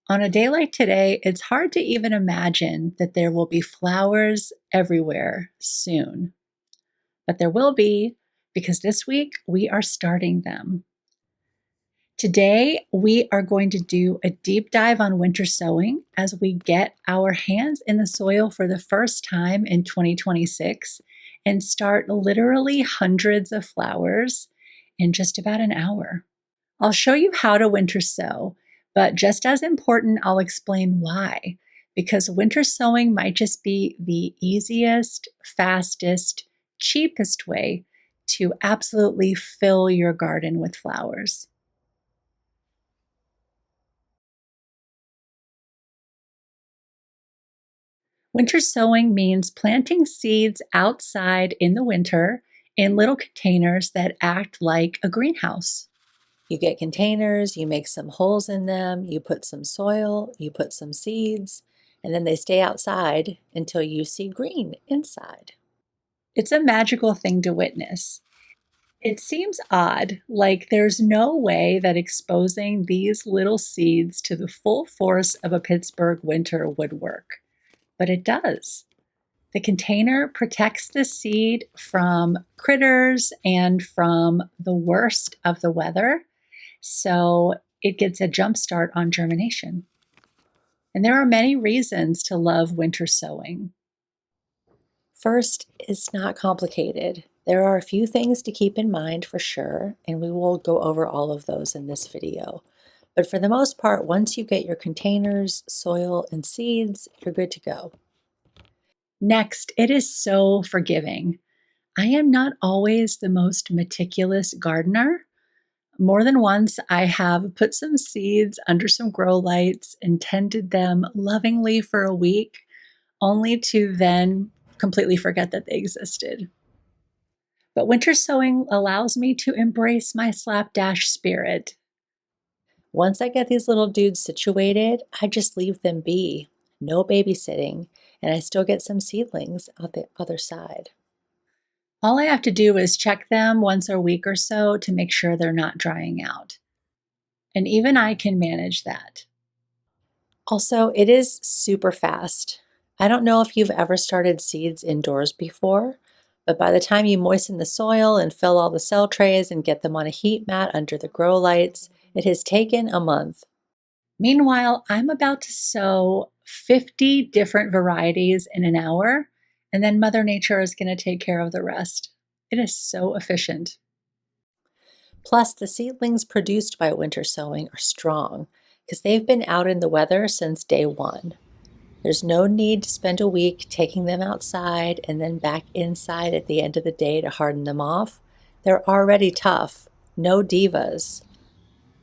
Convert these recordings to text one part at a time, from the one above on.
On a day like today, it's hard to even imagine that there will be flowers everywhere soon. But there will be, because this week we are starting them. Today, we are going to do a deep dive on winter sowing as we get our hands in the soil for the first time in 2026 and start literally hundreds of flowers in just about an hour. I'll show you how to winter sow, but just as important, I'll explain why. Because winter sowing might just be the easiest, fastest, cheapest way to absolutely fill your garden with flowers. Winter sowing means planting seeds outside in the winter in little containers that act like a greenhouse. You get containers, you make some holes in them, you put some soil, you put some seeds, and then they stay outside until you see green inside. It's a magical thing to witness. It seems odd, like there's no way that exposing these little seeds to the full force of a Pittsburgh winter would work, but it does. The container protects the seed from critters and from the worst of the weather, so it gets a jump start on germination. And there are many reasons to love winter sowing. First, it's not complicated. There are a few things to keep in mind for sure, and we will go over all of those in this video. But for the most part, once you get your containers, soil, and seeds, you're good to go. Next, it is so forgiving. I am not always the most meticulous gardener. More than once, I have put some seeds under some grow lights and tended them lovingly for a week, only to then completely forget that they existed. But winter sowing allows me to embrace my slapdash spirit. Once I get these little dudes situated, I just leave them be. No babysitting, and I still get some seedlings on the other side. All I have to do is check them once a week or so to make sure they're not drying out. And even I can manage that. Also, it is super fast. I don't know if you've ever started seeds indoors before, but by the time you moisten the soil and fill all the cell trays and get them on a heat mat under the grow lights, it has taken a month. Meanwhile, I'm about to sow 50 different varieties in an hour, and then Mother Nature is going to take care of the rest. It is so efficient. Plus, the seedlings produced by winter sowing are strong because they've been out in the weather since day one. There's no need to spend a week taking them outside and then back inside at the end of the day to harden them off. They're already tough, no divas.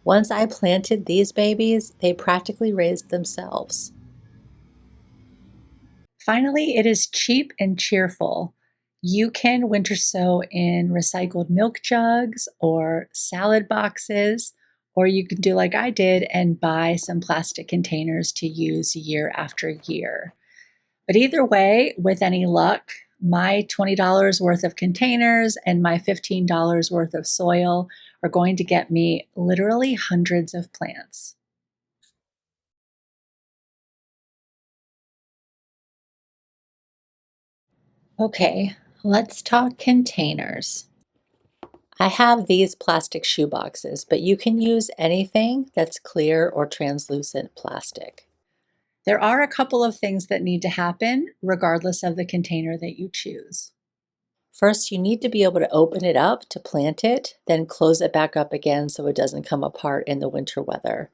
Once I planted these babies, they practically raised themselves. Finally, it is cheap and cheerful. You can winter sow in recycled milk jugs or salad boxes, or you can do like I did and buy some plastic containers to use year after year. But either way, with any luck, my $20 worth of containers and my $15 worth of soil are going to get me literally hundreds of plants. Okay, let's talk containers. I have these plastic shoe boxes, but you can use anything that's clear or translucent plastic. There are a couple of things that need to happen regardless of the container that you choose. First, you need to be able to open it up to plant it, then close it back up again so it doesn't come apart in the winter weather.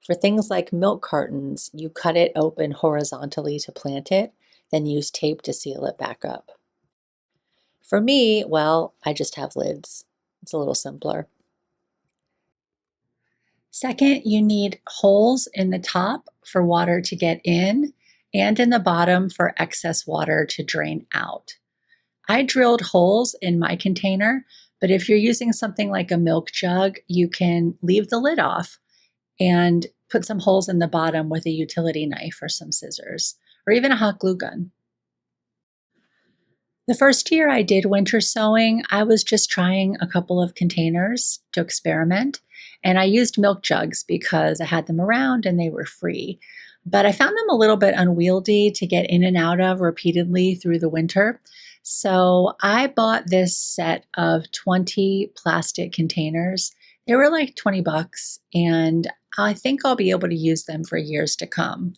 For things like milk cartons, you cut it open horizontally to plant it, then use tape to seal it back up. For me, well, I just have lids. It's a little simpler. Second, you need holes in the top for water to get in and in the bottom for excess water to drain out. I drilled holes in my container, but if you're using something like a milk jug, you can leave the lid off and put some holes in the bottom with a utility knife or some scissors, or even a hot glue gun. The first year I did winter sowing, I was just trying a couple of containers to experiment. And I used milk jugs because I had them around and they were free. But I found them a little bit unwieldy to get in and out of repeatedly through the winter. So I bought this set of 20 plastic containers. They were like 20 bucks, and I think I'll be able to use them for years to come.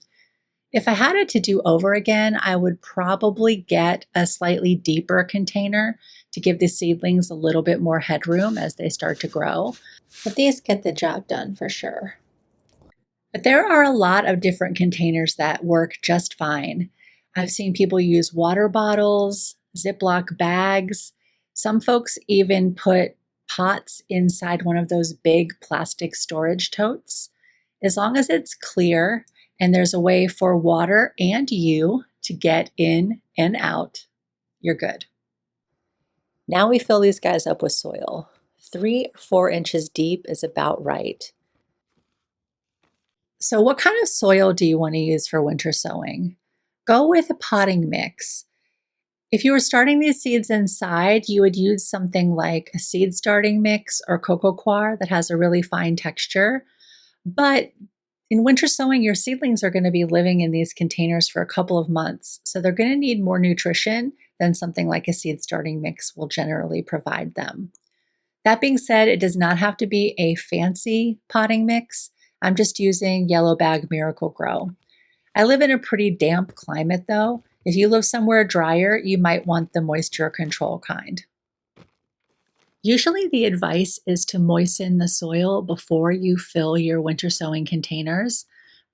If I had it to do over again, I would probably get a slightly deeper container to give the seedlings a little bit more headroom as they start to grow. But these get the job done for sure. But there are a lot of different containers that work just fine. I've seen people use water bottles, Ziploc bags. Some folks even put pots inside one of those big plastic storage totes. As long as it's clear and there's a way for water and you to get in and out, you're good. Now we fill these guys up with soil. 3 or 4 inches deep is about right. So, what kind of soil do you want to use for winter sowing? Go with a potting mix. If you were starting these seeds inside, you would use something like a seed starting mix or coco coir that has a really fine texture. But in winter sowing, your seedlings are going to be living in these containers for a couple of months. So they're going to need more nutrition than something like a seed starting mix will generally provide them. That being said, it does not have to be a fancy potting mix. I'm just using Yellow Bag Miracle Grow. I live in a pretty damp climate though. If you live somewhere drier, you might want the moisture control kind. Usually the advice is to moisten the soil before you fill your winter sowing containers,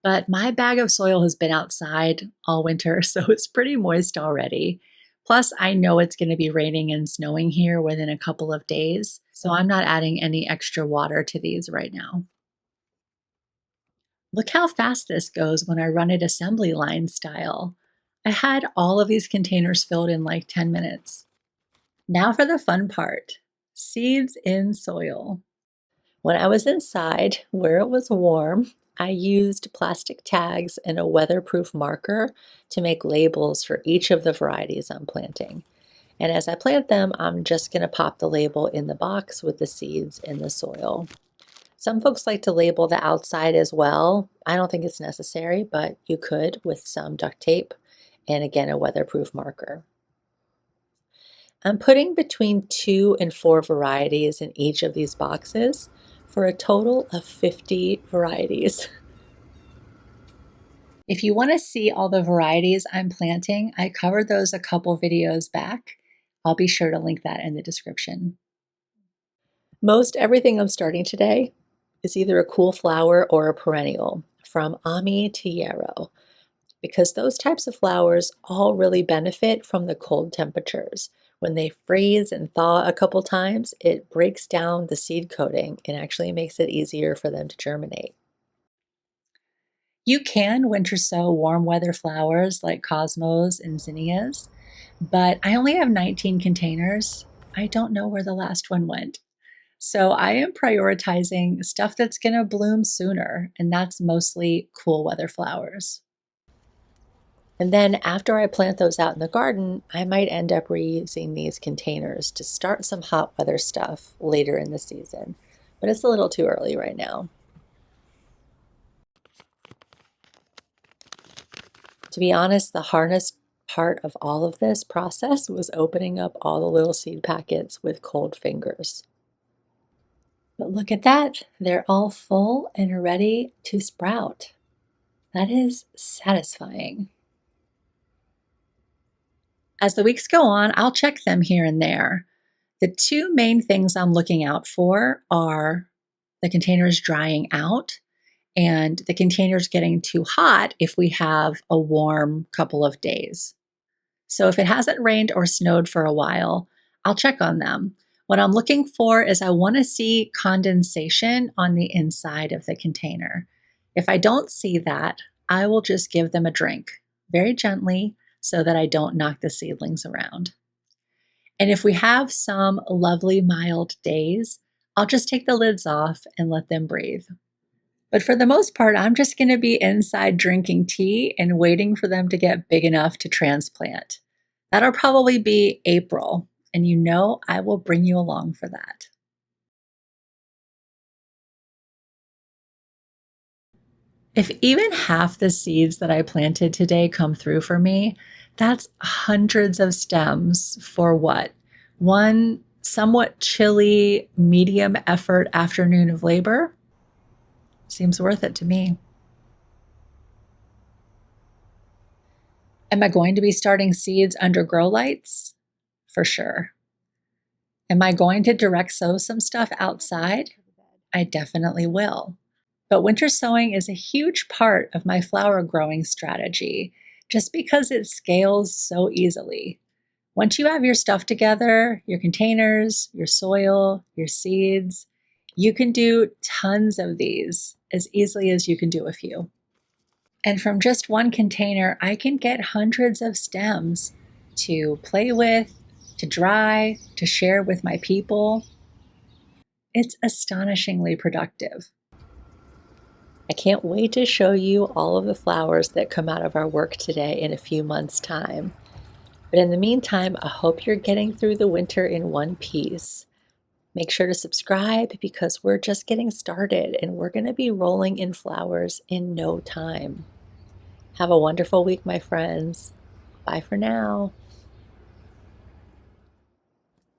but my bag of soil has been outside all winter, so it's pretty moist already. Plus, I know it's going to be raining and snowing here within a couple of days, so I'm not adding any extra water to these right now. Look how fast this goes when I run it assembly line style. I had all of these containers filled in like 10 minutes. Now for the fun part, seeds in soil. When I was inside where it was warm, I used plastic tags and a weatherproof marker to make labels for each of the varieties I'm planting. And as I plant them, I'm just going to pop the label in the box with the seeds in the soil. Some folks like to label the outside as well. I don't think it's necessary, but you could with some duct tape and again a weatherproof marker. I'm putting between 2 and 4 varieties in each of these boxes for a total of 50 varieties. If you want to see all the varieties I'm planting, I covered those a couple videos back. I'll be sure to link that in the description. Most everything I'm starting today is either a cool flower or a perennial, from Ami to yarrow, because those types of flowers all really benefit from the cold temperatures. When they freeze and thaw a couple times, it breaks down the seed coating and actually makes it easier for them to germinate. You can winter sow warm weather flowers like cosmos and zinnias, but I only have 19 containers. I don't know where the last one went. So I am prioritizing stuff that's going to bloom sooner, and that's mostly cool weather flowers. And then after I plant those out in the garden, I might end up reusing these containers to start some hot weather stuff later in the season. But it's a little too early right now. To be honest, the hardest part of all of this process was opening up all the little seed packets with cold fingers. But look at that, they're all full and ready to sprout. That is satisfying. As the weeks go on, I'll check them here and there. The two main things I'm looking out for are the containers drying out and the containers getting too hot if we have a warm couple of days. So if it hasn't rained or snowed for a while, I'll check on them. What I'm looking for is I want to see condensation on the inside of the container. If I don't see that, I will just give them a drink very gently so that I don't knock the seedlings around. And if we have some lovely mild days, I'll just take the lids off and let them breathe. But for the most part, I'm just going to be inside drinking tea and waiting for them to get big enough to transplant. That'll probably be April, and you know I will bring you along for that. If even half the seeds that I planted today come through for me, that's hundreds of stems for what? One somewhat chilly, medium effort afternoon of labor? Seems worth it to me. Am I going to be starting seeds under grow lights? For sure. Am I going to direct sow some stuff outside? I definitely will. But winter sowing is a huge part of my flower growing strategy just because it scales so easily. Once you have your stuff together, your containers, your soil, your seeds, you can do tons of these as easily as you can do a few. And from just one container, I can get hundreds of stems to play with, to dry, to share with my people. It's astonishingly productive. I can't wait to show you all of the flowers that come out of our work today in a few months' time. But in the meantime, I hope you're getting through the winter in one piece. Make sure to subscribe because we're just getting started and we're going to be rolling in flowers in no time. Have a wonderful week, my friends. Bye for now.